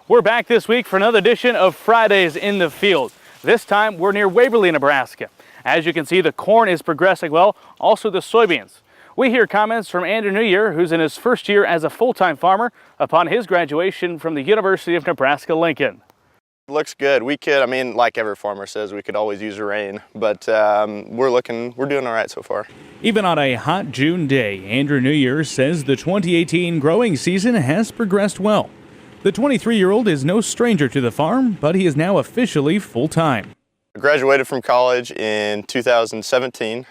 We're back this week for another edition of Fridays in the Field. This time we're near Waverly, Nebraska. As you can see, the corn is progressing well, also the soybeans. We hear comments from Andrew Neujahr, who's in his first year as a full-time farmer upon his graduation from the University of Nebraska-Lincoln. Looks good. We could, like every farmer says, we could always use a rain, but we're doing all right so far. Even on a hot June day, Andrew Neujahr says the 2018 growing season has progressed well. The 23-year-old is no stranger to the farm, but he is now officially full-time. I graduated from college in 2017.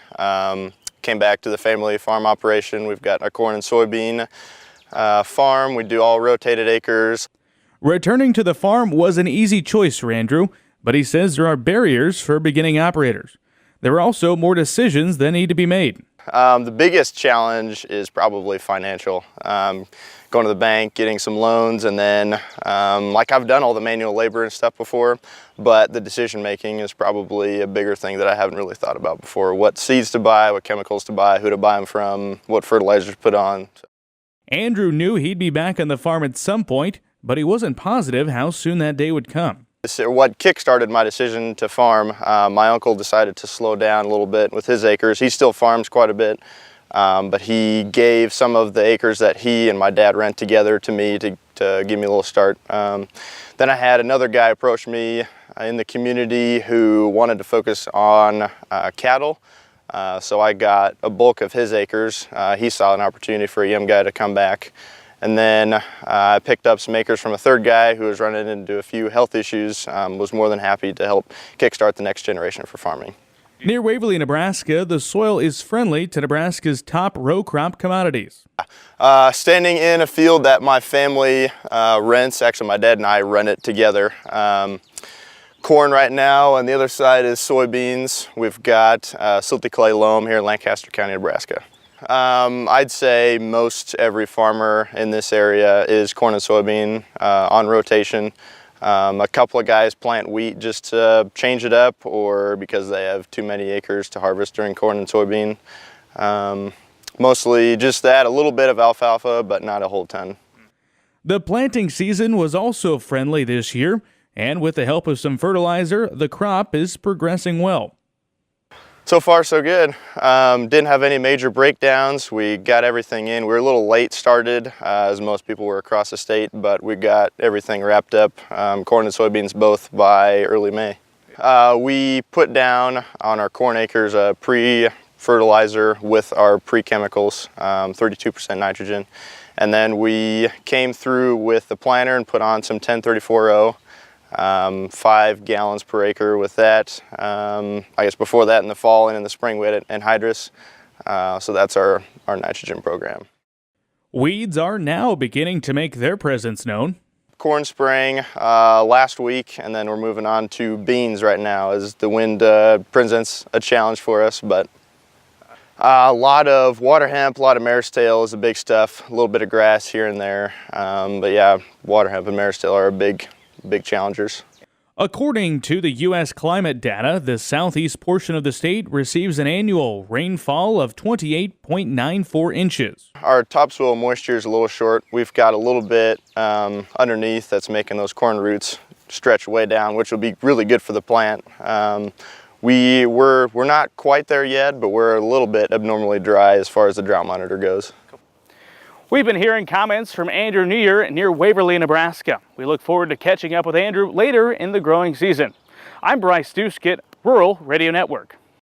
Came back to the family farm operation. We've got a corn and soybean farm. We do all rotated acres. Returning to the farm was an easy choice for Andrew, but he says there are barriers for beginning operators. There are also more decisions that need to be made. The biggest challenge is probably financial. Going to the bank, getting some loans, and then I've done all the manual labor and stuff before, but the decision making is probably a bigger thing that I haven't really thought about before. What seeds to buy, what chemicals to buy, who to buy them from, what fertilizers to put on. Andrew knew he'd be back on the farm at some point, but he wasn't positive how soon that day would come. What kick-started my decision to farm, my uncle decided to slow down a little bit with his acres. He still farms quite a bit, but he gave some of the acres that he and my dad rent together to me to give me a little start. Then I had another guy approach me in the community who wanted to focus on cattle. So I got a bulk of his acres. He saw an opportunity for a young guy to come back. And then I picked up some acres from a third guy who was running into a few health issues, was more than happy to help kickstart the next generation for farming. Near Waverly, Nebraska, the soil is friendly to Nebraska's top row crop commodities. Standing in a field that my family rents, actually my dad and I rent it together. Corn right now, and the other side is soybeans. We've got silty clay loam here in Lancaster County, Nebraska. I'd say most every farmer in this area is corn and soybean on rotation. A couple of guys plant wheat just to change it up, or because they have too many acres to harvest during corn and soybean. Mostly just that, a little bit of alfalfa, but not a whole ton. The planting season was also friendly this year, and with the help of some fertilizer, the crop is progressing well. So far, so good. Didn't have any major breakdowns. We got everything in. We were a little late started, as most people were across the state, but we got everything wrapped up, corn and soybeans both, by early May. We put down on our corn acres a pre-fertilizer with our pre-chemicals, 32% nitrogen. And then we came through with the planter and put on some 1034-0. 5 gallons per acre with that. I guess before that in the fall and in the spring we had anhydrous. So that's our nitrogen program. Weeds are now beginning to make their presence known. Corn spraying last week, and then we're moving on to beans right now as the wind presents a challenge for us. But a lot of water hemp, a lot of mare's tail is the big stuff, a little bit of grass here and there. But yeah, water hemp and mare's tail are big challengers. According to the U.S. climate data, the southeast portion of the state receives an annual rainfall of 28.94 inches. Our topsoil moisture is a little short. We've got a little bit underneath that's making those corn roots stretch way down, which will be really good for the plant. We're not quite there yet, but we're a little bit abnormally dry as far as the drought monitor goes. We've been hearing comments from Andrew Neujahr near Waverly, Nebraska. We look forward to catching up with Andrew later in the growing season. I'm Bryce Duskett, Rural Radio Network.